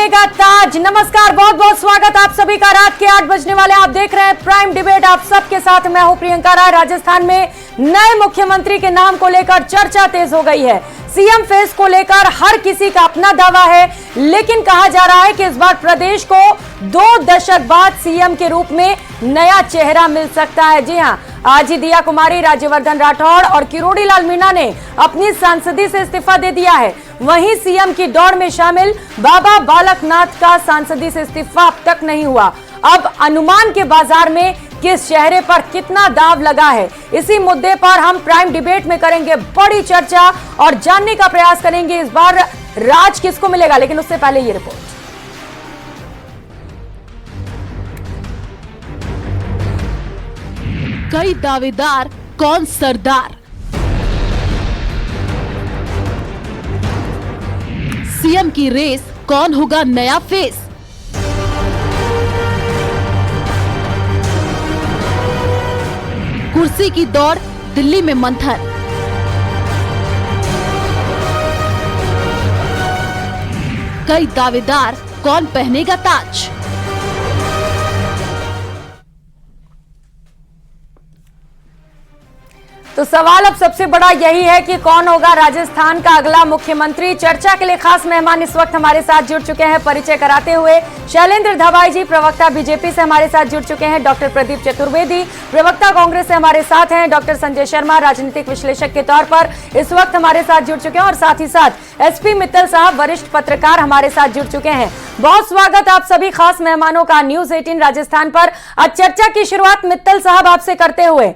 पहनेगा ताज। नमस्कार, बहुत बहुत स्वागत आप सभी का। रात के 8 बजने वाले आप देख रहे हैं प्राइम डिबेट। आप सबके साथ मैं हूं प्रियंका राय। राजस्थान में नए मुख्यमंत्री के नाम को लेकर चर्चा तेज हो गई है। सीएम फेस को लेकर हर किसी का अपना दावा है, लेकिन कहा जा रहा है कि इस बार प्रदेश को 2 दशक बाद सीएम के रूप में नया चेहरा मिल सकता है। जी हां, आज ही दिया कुमारी, राज्यवर्धन राठौड़ और किरोड़ी लाल मीणा ने अपनी सांसदी से इस्तीफा दे दिया है। वहीं सीएम की दौड़ में शामिल बाबा बालकनाथ का सांसदी से इस्तीफा अब तक नहीं हुआ। अब अनुमान के बाजार में किस चेहरे पर कितना दाव लगा है, इसी मुद्दे पर हम प्राइम डिबेट में करेंगे बड़ी चर्चा और जानने का प्रयास करेंगे इस बार राज किसको मिलेगा। लेकिन उससे पहले ये रिपोर्ट। कई दावेदार, कौन सरदार? सीएम की रेस, कौन होगा नया फेस? कुर्सी की दौड़, दिल्ली में मंथन। कई दावेदार, कौन पहनेगा ताज? तो सवाल अब सबसे बड़ा यही है कि कौन होगा राजस्थान का अगला मुख्यमंत्री। चर्चा के लिए खास मेहमान इस वक्त हमारे साथ जुड़ चुके हैं। परिचय कराते हुए शैलेंद्र धवाई जी, प्रवक्ता बीजेपी से हमारे साथ जुड़ चुके हैं। डॉक्टर प्रदीप चतुर्वेदी, प्रवक्ता कांग्रेस से हमारे साथ हैं। डॉक्टर संजय शर्मा, राजनीतिक विश्लेषक के तौर पर इस वक्त हमारे साथ जुड़ चुके हैं। और साथ ही साथ एसपी मित्तल साहब, वरिष्ठ पत्रकार, हमारे साथ जुड़ चुके हैं। बहुत स्वागत आप सभी खास मेहमानों का न्यूज 18 राजस्थान पर। आज चर्चा की शुरुआत मित्तल साहब आपसे करते हुए,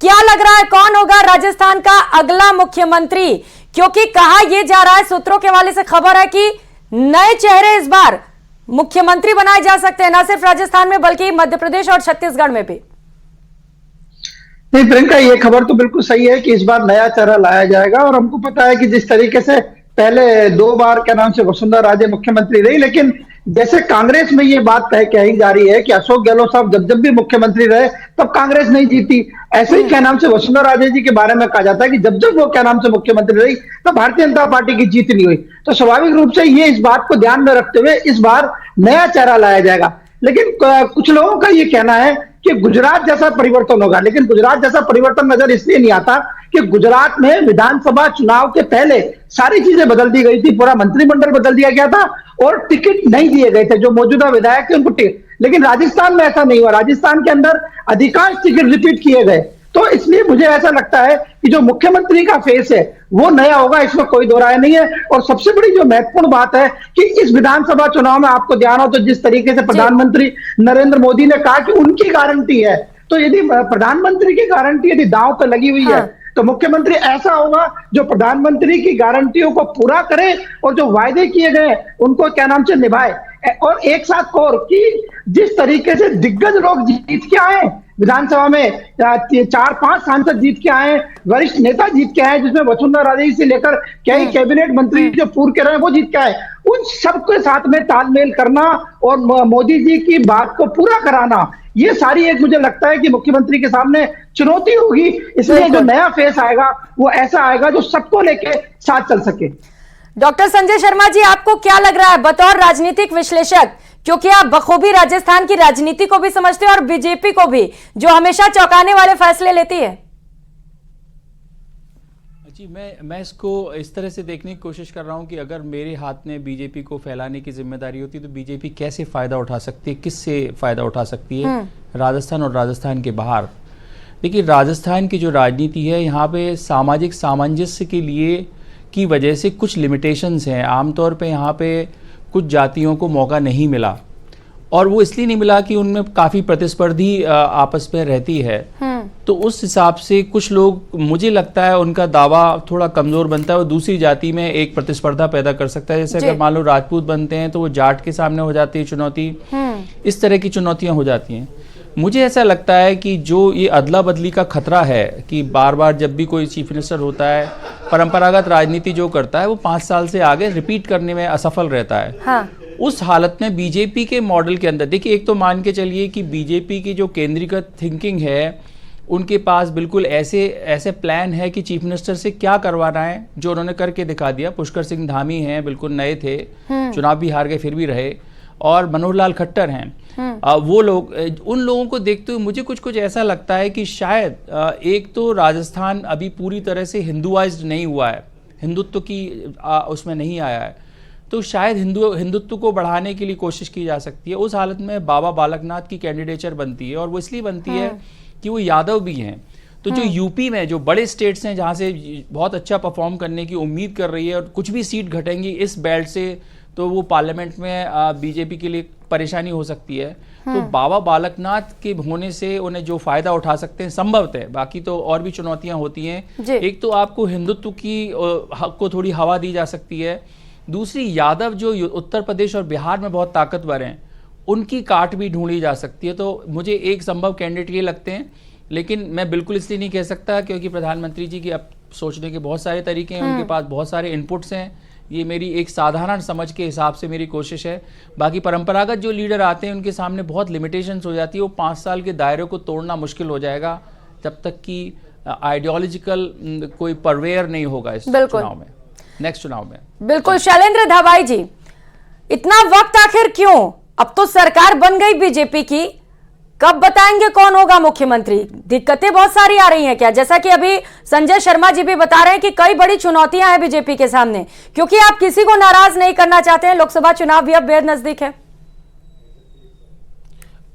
क्या लग रहा है कौन होगा राजस्थान का अगला मुख्यमंत्री? क्योंकि कहा यह जा रहा है, सूत्रों के हवाले से खबर है कि नए चेहरे इस बार मुख्यमंत्री बनाए जा सकते हैं, न सिर्फ राजस्थान में बल्कि मध्य प्रदेश और छत्तीसगढ़ में भी। नहीं प्रियंका, ये खबर तो बिल्कुल सही है कि इस बार नया चेहरा लाया जाएगा। और हमको पता है कि जिस तरीके से पहले 2 बार क्या नाम से वसुंधरा राजे मुख्यमंत्री रही, लेकिन जैसे कांग्रेस में ये बात कही जा रही है कि अशोक गहलोत साहब जब भी मुख्यमंत्री रहे तब कांग्रेस नहीं जीती, ऐसे ही क्या नाम से वसुंधरा राजे जी के बारे में कहा जाता है कि जब वो क्या नाम से मुख्यमंत्री रही तब भारतीय जनता पार्टी की जीत नहीं हुई। तो स्वाभाविक रूप से ये इस बात को ध्यान में रखते हुए इस बार नया चेहरा लाया जाएगा। लेकिन कुछ लोगों का ये कहना है कि गुजरात जैसा परिवर्तन होगा, लेकिन गुजरात जैसा परिवर्तन नजर इसलिए नहीं आता कि गुजरात में विधानसभा चुनाव के पहले सारी चीजें बदल दी गई थी, पूरा मंत्रिमंडल बदल दिया गया था और टिकट नहीं दिए गए थे जो मौजूदा विधायक थे उनको टिकट। लेकिन राजस्थान में ऐसा नहीं हुआ, राजस्थान के अंदर अधिकांश टिकट रिपीट किए गए। तो इसलिए मुझे ऐसा लगता है कि जो मुख्यमंत्री का फेस है वो नया होगा, इसमें कोई दो राय नहीं है। और सबसे बड़ी जो महत्वपूर्ण बात है कि इस विधानसभा चुनाव में आपको ध्यान हो तो जिस तरीके से प्रधानमंत्री नरेंद्र मोदी ने कहा कि उनकी गारंटी है, तो यदि प्रधानमंत्री की गारंटी यदि दांव पर लगी हुई है तो मुख्यमंत्री ऐसा होगा जो प्रधानमंत्री की गारंटियों को पूरा करे और जो वायदे किए गए उनको क्या नाम से निभाए। और एक साथ और कि जिस तरीके से दिग्गज लोग जीत के आए विधानसभा में, 4-5 सांसद जीत के आए, वरिष्ठ नेता जीत के आए, जिसमें वसुंधरा राजे से लेकर कई कैबिनेट मंत्री जो पूर्व के रहे वो जीत के आए, उन सबके साथ में तालमेल करना और मोदी जी की बात को पूरा कराना, ये सारी एक मुझे लगता है कि मुख्यमंत्री के सामने चुनौती होगी। इसलिए जो नया फेस आएगा वो ऐसा आएगा जो सबको लेके साथ चल सके। डॉक्टर संजय शर्मा जी, आपको क्या लग रहा है बतौर राजनीतिक विश्लेषक, क्योंकि आप बखूबी राजस्थान की राजनीति को भी समझते हैं और बीजेपी को भी, जो हमेशा चौंकाने वाले फैसले लेती है? जी, मैं इसको इस तरह से देखने की कोशिश कर रहा हूं कि अगर मेरे हाथ में बीजेपी को फैलाने की जिम्मेदारी होती तो बीजेपी कैसे फायदा उठा सकती है, किससे फायदा उठा सकती है राजस्थान और राजस्थान के बाहर। देखिए, राजस्थान की जो राजनीति है यहाँ पे सामाजिक सामंजस्य के लिए की वजह से कुछ लिमिटेशंस हैं। आमतौर पे यहाँ पे कुछ जातियों को मौका नहीं मिला, और वो इसलिए नहीं मिला कि उनमें काफ़ी प्रतिस्पर्धी आपस में रहती है। तो उस हिसाब से कुछ लोग, मुझे लगता है उनका दावा थोड़ा कमज़ोर बनता है, वो दूसरी जाति में एक प्रतिस्पर्धा पैदा कर सकता है। जैसे अगर मान लो राजपूत बनते हैं तो वो जाट के सामने हो जाती है चुनौती, इस तरह की चुनौतियाँ हो जाती हैं। मुझे ऐसा लगता है कि जो ये अदला बदली का खतरा है कि बार बार जब भी कोई चीफ मिनिस्टर होता है, परंपरागत राजनीति जो करता है वो 5 साल से आगे रिपीट करने में असफल रहता है। उस हालत में बीजेपी के मॉडल के अंदर, देखिए, एक तो मान के चलिए कि बीजेपी की जो केंद्रीकृत थिंकिंग है उनके पास बिल्कुल ऐसे प्लान है कि चीफ मिनिस्टर से क्या करवाना है, जो उन्होंने करके दिखा दिया। पुष्कर सिंह धामी हैं, बिल्कुल नए थे, चुनाव भी हार गए फिर भी रहे, और मनोहर लाल खट्टर हैं, वो लोग, उन लोगों को देखते हुए मुझे कुछ कुछ ऐसा लगता है कि शायद एक तो राजस्थान अभी पूरी तरह से हिंदुआइज्ड नहीं हुआ है, हिंदुत्व की उसमें नहीं आया है, तो शायद हिंदुत्व को बढ़ाने के लिए कोशिश की जा सकती है। उस हालत में बाबा बालकनाथ की कैंडिडेचर बनती है, और वो इसलिए बनती है कि वो यादव भी हैं। तो जो यूपी में जो बड़े स्टेट्स हैं जहाँ से बहुत अच्छा परफॉर्म करने की उम्मीद कर रही है, और कुछ भी सीट घटेंगी इस बेल्ट से, तो वो पार्लियामेंट में बीजेपी के लिए परेशानी हो सकती है। तो बाबा बालकनाथ के होने से उन्हें जो फायदा उठा सकते हैं संभवतः, बाकी तो और भी चुनौतियां होती हैं। एक तो आपको हिंदुत्व की हक को थोड़ी हवा दी जा सकती है, दूसरी यादव जो उत्तर प्रदेश और बिहार में बहुत ताकतवर हैं उनकी काट भी ढूंढी जा सकती है। तो मुझे एक संभव कैंडिडेट ये लगते हैं, लेकिन मैं बिल्कुल इसलिए नहीं कह सकता क्योंकि प्रधानमंत्री जी के अब सोचने के बहुत सारे तरीके हैं, उनके पास बहुत सारे इनपुट्स हैं। ये मेरी एक साधारण समझ के हिसाब से मेरी कोशिश है। बाकी परंपरागत जो लीडर आते हैं उनके सामने बहुत लिमिटेशंस हो जाती है, वो 5 साल के दायरे को तोड़ना मुश्किल हो जाएगा जब तक कि आइडियोलॉजिकल कोई परवेयर नहीं होगा इस चुनाव में, नेक्स्ट चुनाव में। बिल्कुल शैलेंद्र धाबाई जी, इतना वक्त आखिर क्यों? अब तो सरकार बन गई बीजेपी की, कब बताएंगे कौन होगा मुख्यमंत्री? दिक्कतें बहुत सारी आ रही हैं क्या? जैसा कि अभी संजय शर्मा जी भी बता रहे हैं कि कई बड़ी चुनौतियां हैं बीजेपी के सामने, क्योंकि आप किसी को नाराज नहीं करना चाहते हैं। लोकसभा चुनाव भी अब बेहद नजदीक है।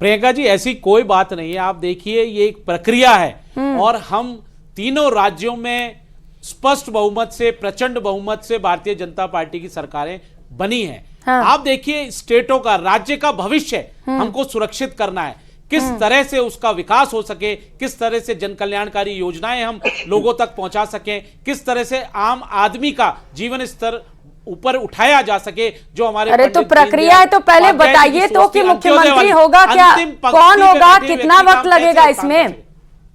प्रियंका जी, ऐसी कोई बात नहीं है। आप देखिए, ये एक प्रक्रिया है और हम तीनों राज्यों में स्पष्ट बहुमत से, प्रचंड बहुमत से भारतीय जनता पार्टी की सरकारें बनी हैं। आप देखिए, स्टेटों का, राज्य का भविष्य हमको सुरक्षित करना है। किस तरह से उसका विकास हो सके, किस तरह से जन कल्याणकारी योजनाएं हम लोगों तक पहुंचा सकें, किस तरह से आम आदमी का जीवन स्तर ऊपर उठाया जा सके, जो हमारे अरे तो प्रक्रिया है, तो पहले बताइए तो कि मुख्यमंत्री होगा क्या, कौन होगा, कितना वक्त लगेगा इसमें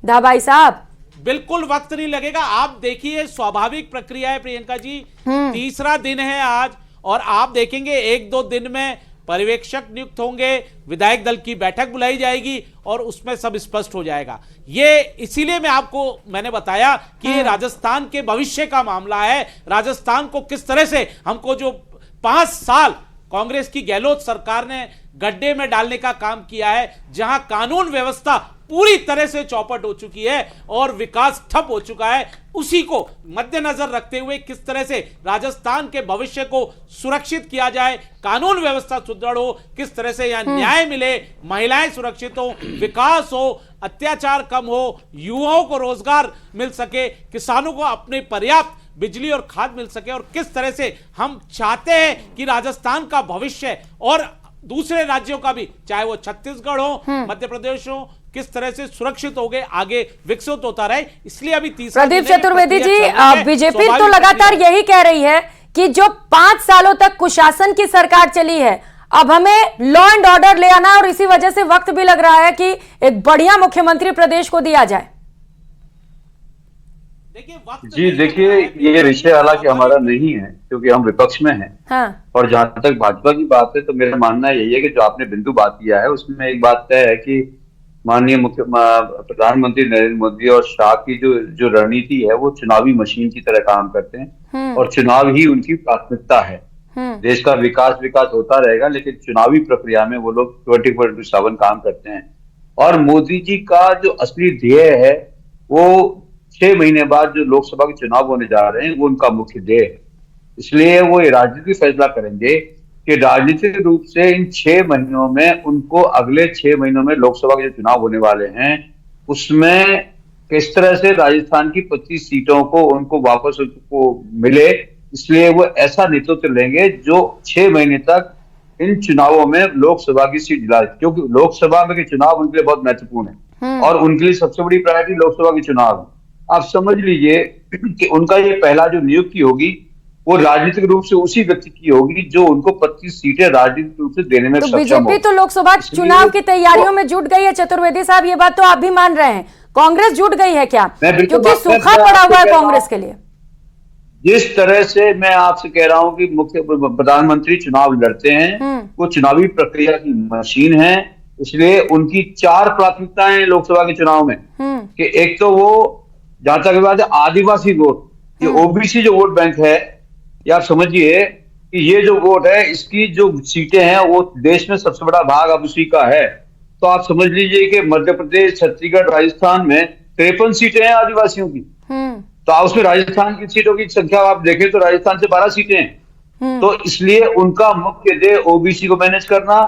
धाबाई साहब? बिल्कुल वक्त नहीं लगेगा। आप देखिए, स्वाभाविक प्रक्रिया है प्रियंका जी। तीसरा दिन है आज, और आप देखेंगे 1-2 दिन में पर्यवेक्षक नियुक्त होंगे, विधायक दल की बैठक बुलाई जाएगी और उसमें सब स्पष्ट हो जाएगा। ये इसीलिए मैंने बताया कि ये राजस्थान के भविष्य का मामला है। राजस्थान को किस तरह से हमको, जो 5 साल कांग्रेस की गहलोत सरकार ने गड्ढे में डालने का काम किया है, जहां कानून व्यवस्था पूरी तरह से चौपट हो चुकी है और विकास ठप हो चुका है, उसी को मद्देनजर रखते हुए किस तरह से राजस्थान के भविष्य को सुरक्षित किया जाए, कानून व्यवस्था सुदृढ़ हो, किस तरह से यहां न्याय मिले, महिलाएं सुरक्षित हो, विकास हो, अत्याचार कम हो, युवाओं को रोजगार मिल सके, किसानों को अपने पर्याप्त बिजली और खाद मिल सके, और किस तरह से हम चाहते हैं कि राजस्थान का भविष्य और दूसरे राज्यों का भी, चाहे वो छत्तीसगढ़ हो, मध्य प्रदेश हो, किस तरह से सुरक्षित हो गए, आगे विकसित होता रहे। इसलिए अभी तीसरा प्रदीप चतुर्वेदी जी, बीजेपी तो लगातार यही कह रही है कि जो 5 सालों तक कुशासन की सरकार चली है, अब हमें लॉ एंड ऑर्डर ले आना, और इसी वजह से वक्त भी लग रहा है कि एक बढ़िया मुख्यमंत्री प्रदेश को दिया जाए। देखिए, ये विषय हालांकि हमारा नहीं है क्योंकि हम विपक्ष में हैं। हाँ। और जहां तक भाजपा की बात है, तो मेरा मानना यही है कि जो आपने बिंदु बात किया है उसमें एक बात तय है कि माननीय प्रधानमंत्री नरेंद्र मोदी और शाह की जो रणनीति है वो चुनावी मशीन की तरह काम करते हैं, और चुनाव ही उनकी प्राथमिकता है। देश का विकास होता रहेगा, लेकिन चुनावी प्रक्रिया में वो लोग 24/7 काम करते हैं। और मोदी जी का जो असली ध्येय है वो 6 महीने बाद जो लोकसभा के चुनाव होने जा रहे हैं वो उनका मुख्य ध्येय है। इसलिए वो ये राजनीतिक फैसला करेंगे कि राजनीतिक रूप से इन 6 महीनों में उनको, अगले 6 महीनों में लोकसभा के जो चुनाव होने वाले हैं उसमें किस तरह से राजस्थान की 25 सीटों को उनको वापस उनको मिले। इसलिए वो ऐसा नेतृत्व लेंगे जो 6 महीने तक इन चुनावों में लोकसभा की सीट दिला, क्योंकि लोकसभा में के चुनाव उनके लिए बहुत महत्वपूर्ण है और उनके लिए सबसे बड़ी प्रायोरिटी लोकसभा के चुनाव है। आप समझ लीजिए कि उनका ये पहला जो नियुक्ति होगी वो राजनीतिक रूप से उसी व्यक्ति की होगी जो उनको 25 सीटें राजनीतिक रूप से देने में सक्षम हो। बीजेपी तो लोकसभा चुनाव की तैयारियों में जुट गई है चतुर्वेदी साहब, ये बात तो आप भी मान रहे हैं। कांग्रेस जुट गई है क्या? क्योंकि सूखा पड़ा हुआ है कांग्रेस के लिए। जिस तरह से मैं आपसे कह रहा हूं कि मुख्य प्रधानमंत्री चुनाव लड़ते हैं, वो चुनावी प्रक्रिया की मशीन है, इसलिए उनकी 4 प्राथमिकताएं लोकसभा के चुनाव में कि एक तो वो, जहां तक बात है आदिवासी वोट, ये ओबीसी जो वोट बैंक है, या आप समझिए कि ये जो वोट है, इसकी जो सीटें हैं वो देश में सबसे बड़ा भाग अब उसी का है। तो आप समझ लीजिए कि मध्य प्रदेश, छत्तीसगढ़, राजस्थान में 53 सीटें हैं आदिवासियों की। तो आप उसमें राजस्थान की सीटों की संख्या आप देखें तो राजस्थान से 12 सीटें हैं। तो इसलिए उनका मुख्य ध्येय ओबीसी को मैनेज करना,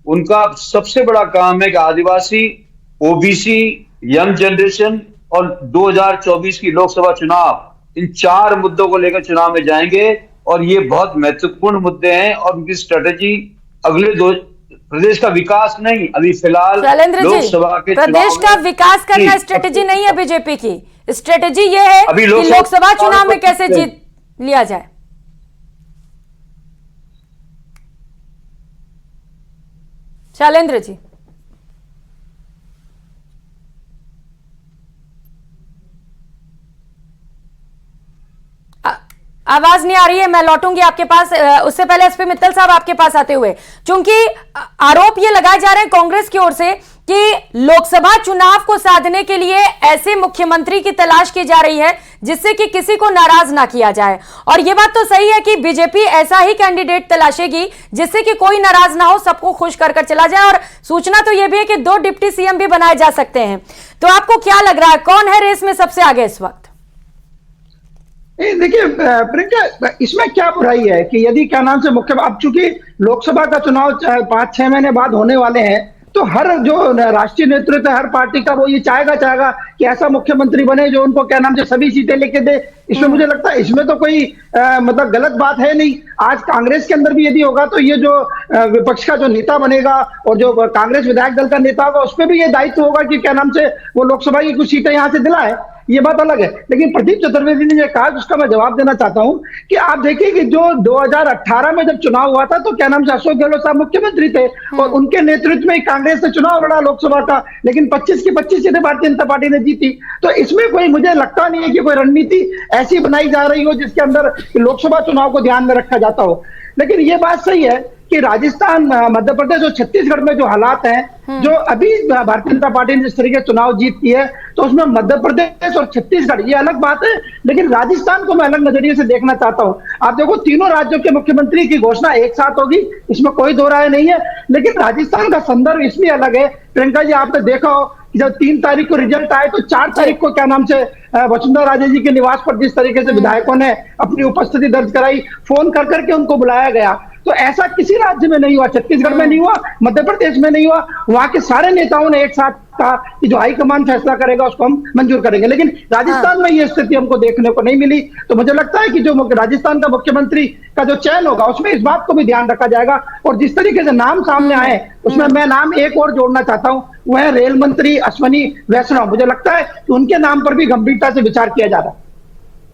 उनका सबसे बड़ा काम है कि आदिवासी, ओबीसी, यंग जनरेशन और 2024 की लोकसभा चुनाव, इन 4 मुद्दों को लेकर चुनाव में जाएंगे। और ये बहुत महत्वपूर्ण मुद्दे हैं और उनकी स्ट्रेटेजी अगले प्रदेश का विकास नहीं, अभी फिलहाल लोकसभा के प्रदेश का विकास करना स्ट्रेटेजी नहीं है बीजेपी की। स्ट्रेटेजी ये है कि लोकसभा चुनाव में कैसे जीत लिया जाए। शैलेंद्र जी, आवाज नहीं आ रही है, मैं लौटूंगी आपके पास। उससे पहले एसपी मित्तल साहब आपके पास आते हुए, क्योंकि आरोप ये लगाए जा रहे हैं कांग्रेस की ओर से कि लोकसभा चुनाव को साधने के लिए ऐसे मुख्यमंत्री की तलाश की जा रही है जिससे कि किसी को नाराज ना किया जाए। और यह बात तो सही है कि बीजेपी ऐसा ही कैंडिडेट तलाशेगी जिससे कि कोई नाराज ना हो, सबको खुश कर चला जाए। और सूचना तो यह भी है कि 2 डिप्टी सीएम भी बनाए जा सकते हैं। तो आपको क्या लग रहा है, कौन है रेस में सबसे आगे इस वक्त? देखिए प्रियंका, इसमें क्या बुराई है कि यदि क्या नाम से मुख्य, अब चूंकि लोकसभा का चुनाव 5-6 महीने बाद होने वाले हैं, तो हर जो राष्ट्रीय नेतृत्व है हर पार्टी का, वो ये चाहेगा कि ऐसा मुख्यमंत्री बने जो उनको क्या नाम से सभी सीटें लेके दे। इसमें मुझे लगता है इसमें तो कोई मतलब गलत बात है नहीं। आज कांग्रेस के अंदर भी यदि होगा तो ये जो विपक्ष का जो नेता बनेगा और जो कांग्रेस विधायक दल का नेता होगा, उसमें भी ये दायित्व होगा कि क्या नाम से वो लोकसभा की कुछ सीटें यहाँ से दिलाए। ये बात अलग है। लेकिन प्रदीप चतुर्वेदी ने जो कहा उसका मैं जवाब देना चाहता हूं कि आप देखिए कि जो 2018 में जब चुनाव हुआ था तो क्या नाम से अशोक गहलोत साहब मुख्यमंत्री थे और उनके नेतृत्व में कांग्रेस ने चुनाव लड़ा लोकसभा का, लेकिन 25 की 25 सीटें भारतीय जनता पार्टी ने जीती। तो इसमें कोई, मुझे लगता नहीं है कि कोई रणनीति ऐसी बनाई जा रही हो जिसके अंदर लोकसभा चुनाव को ध्यान में रखा जाता हो। लेकिन ये बात सही है कि राजस्थान, मध्य प्रदेश और छत्तीसगढ़ में जो हालात हैं, जो अभी भारतीय जनता पार्टी ने जिस तरीके चुनाव जीत की है, तो उसमें मध्य प्रदेश और छत्तीसगढ़ ये अलग बात है, लेकिन राजस्थान को मैं अलग नजरिए से देखना चाहता हूं। आप देखो, तीनों राज्यों के मुख्यमंत्री की घोषणा एक साथ होगी, इसमें कोई दो राय नहीं है। लेकिन राजस्थान का संदर्भ इसलिए अलग है, प्रियंका जी आपने देखा हो कि जब 3 तारीख को रिजल्ट आए तो 4 तारीख को क्या नाम से वसुंधरा राजे जी के निवास पर जिस तरीके से विधायकों ने अपनी उपस्थिति दर्ज कराई, फोन कर करके उनको बुलाया गया, तो ऐसा किसी राज्य में नहीं हुआ। छत्तीसगढ़ में नहीं हुआ, मध्य प्रदेश में नहीं हुआ। वहां के सारे नेताओं ने एक साथ कहा कि जो हाईकमान फैसला करेगा उसको हम मंजूर करेंगे। लेकिन राजस्थान में ये स्थिति हमको देखने को नहीं मिली। तो मुझे लगता है कि जो राजस्थान का मुख्यमंत्री का जो चयन होगा उसमें इस बात को भी ध्यान रखा जाएगा। और जिस तरीके से नाम सामने आए उसमें मैं नाम एक और जोड़ना चाहता हूं, वह है रेल मंत्री अश्विनी वैष्णव। मुझे लगता है कि उनके नाम पर भी गंभीरता से विचार किया जा रहा है।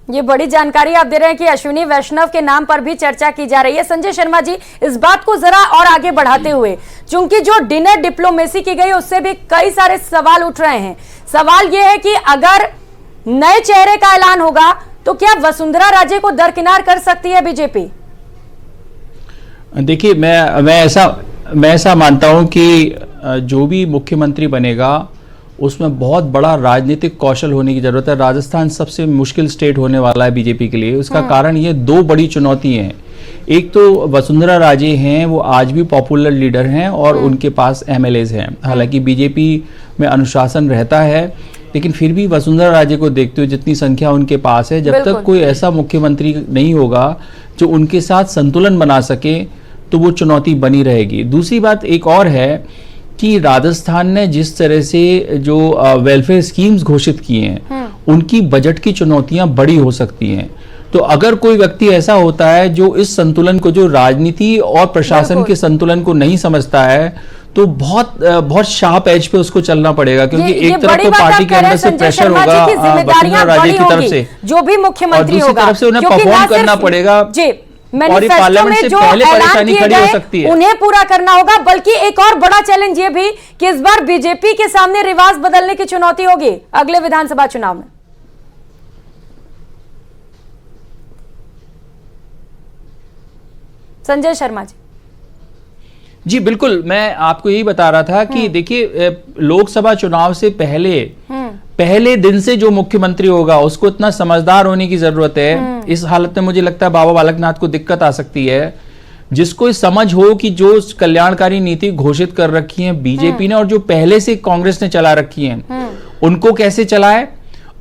ये बड़ी जानकारी आप दे रहे हैं कि अश्विनी वैष्णव के नाम पर भी चर्चा की जा रही है। संजय शर्मा जी, इस बात को जरा और आगे बढ़ाते हुए, क्योंकि जो डिनर डिप्लोमेसी की गई उससे भी कई सारे सवाल उठ रहे हैं। सवाल यह है कि अगर नए चेहरे का ऐलान होगा तो क्या वसुंधरा राजे को दरकिनार कर सकती है बीजेपी? देखिए, मैं ऐसा मानता हूं कि जो भी मुख्यमंत्री बनेगा उसमें बहुत बड़ा राजनीतिक कौशल होने की जरूरत है। राजस्थान सबसे मुश्किल स्टेट होने वाला है बीजेपी के लिए। उसका कारण ये 2 बड़ी चुनौती हैं। एक तो वसुंधरा राजे हैं, वो आज भी पॉपुलर लीडर हैं और उनके पास एमएलएज हैं। हालांकि बीजेपी में अनुशासन रहता है, लेकिन फिर भी वसुंधरा राजे को देखते हुए जितनी संख्या उनके पास है, जब तक कोई ऐसा मुख्यमंत्री नहीं होगा जो उनके साथ संतुलन बना सके, तो वो चुनौती बनी रहेगी। दूसरी बात एक और है कि राजस्थान ने जिस तरह से जो वेलफेयर स्कीम्स घोषित किए हैं, उनकी बजट की चुनौतियां बड़ी हो सकती हैं। तो अगर कोई व्यक्ति ऐसा होता है जो इस संतुलन को, जो राजनीति और प्रशासन के संतुलन को नहीं समझता है, तो बहुत शार्प एज पे उसको चलना पड़ेगा। क्योंकि एक तरफ तो पार्टी के अंदर से प्रेशर होगा वसुंधरा राजे की तरफ से, जो भी मुख्यमंत्री होगा, दूसरी तरफ से उन्हें परफॉर्म करना पड़ेगा और पार्लियामेंट से पहले परेशानी खड़ी हो सकती है, उन्हें पूरा करना होगा। बल्कि एक और बड़ा चैलेंज ये भी कि इस बार बीजेपी के सामने रिवाज बदलने की चुनौती होगी अगले विधानसभा चुनाव में। संजय शर्मा जी बिल्कुल, मैं आपको यही बता रहा था कि देखिए, लोकसभा चुनाव से पहले पहले दिन से जो मुख्यमंत्री होगा उसको इतना समझदार होने की जरूरत है। इस हालत में मुझे लगता है बाबा बालकनाथ को दिक्कत आ सकती है। जिसको समझ हो कि जो कल्याणकारी नीति घोषित कर रखी है बीजेपी ने और जो पहले से कांग्रेस ने चला रखी है उनको कैसे चलाए,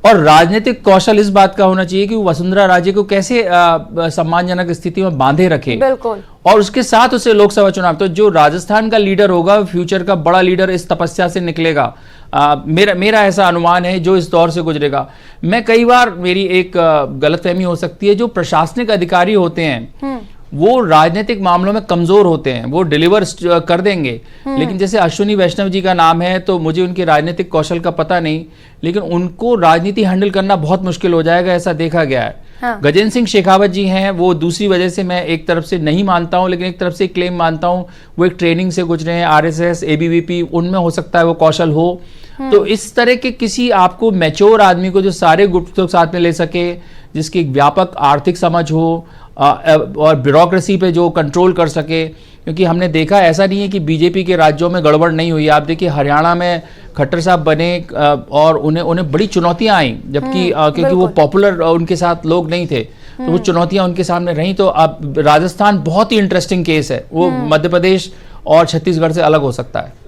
और राजनीतिक कौशल इस बात का होना चाहिए कि वो वसुंधरा राजे को कैसे सम्मानजनक स्थिति में बांधे रखे, बिल्कुल, और उसके साथ उसे लोकसभा चुनाव। तो जो राजस्थान का लीडर होगा फ्यूचर का बड़ा लीडर इस तपस्या से निकलेगा। मेरा ऐसा अनुमान है जो इस दौर से गुजरेगा। मैं कई बार मेरी एक गलतफहमी हो सकती है, जो प्रशासनिक अधिकारी होते हैं वो राजनीतिक मामलों में कमजोर होते हैं, वो डिलीवर कर देंगे। लेकिन जैसे अश्विनी वैष्णव जी का नाम है, तो मुझे उनके राजनीतिक कौशल का पता नहीं, लेकिन उनको राजनीति हैंडल करना बहुत मुश्किल हो जाएगा, ऐसा देखा गया है। हाँ। गजेंद्र सिंह शेखावत जी हैं, वो दूसरी वजह से मैं एक तरफ से नहीं मानता हूं, लेकिन एक तरफ से क्लेम मानता हूं, वो एक ट्रेनिंग से गुजरे हैं, आरएसएस, एबीवीपी, उनमें हो सकता है वो कौशल हो। तो इस तरह के किसी आपको मैच्योर आदमी को जो सारे ग्रुप को साथ में ले सके, जिसकी एक व्यापक आर्थिक समझ हो और ब्यूरोक्रेसी पे जो कंट्रोल कर सके, क्योंकि हमने देखा ऐसा नहीं है कि बीजेपी के राज्यों में गड़बड़ नहीं हुई। आप देखिए हरियाणा में खट्टर साहब बने और उन्हें बड़ी चुनौतियां आई, जबकि क्योंकि वो पॉपुलर उनके साथ लोग नहीं थे, तो वो चुनौतियां उनके सामने रहीं। तो अब राजस्थान बहुत ही इंटरेस्टिंग केस है, वो मध्य प्रदेश और छत्तीसगढ़ से अलग हो सकता है।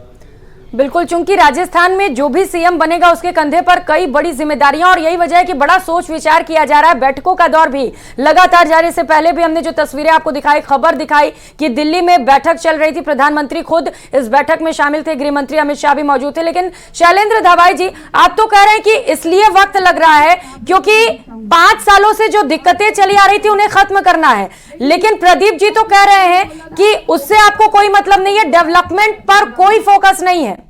बिल्कुल, चूंकि राजस्थान में जो भी सीएम बनेगा उसके कंधे पर कई बड़ी जिम्मेदारियां, और यही वजह है कि बड़ा सोच विचार किया जा रहा है। बैठकों का दौर भी लगातार जारी। से पहले भी हमने जो तस्वीरें आपको दिखाई, खबर दिखाई कि दिल्ली में बैठक चल रही थी, प्रधानमंत्री खुद इस बैठक में शामिल थे, गृह मंत्री अमित शाह भी मौजूद थे। लेकिन शैलेंद्र धवाई जी, आप तो कह रहे हैं कि इसलिए वक्त लग रहा है क्योंकि 5 सालों से जो दिक्कतें चली आ रही थी उन्हें खत्म करना है, लेकिन प्रदीप जी तो कह रहे हैं कि उससे आपको कोई मतलब नहीं है, डेवलपमेंट पर कोई फोकस नहीं है।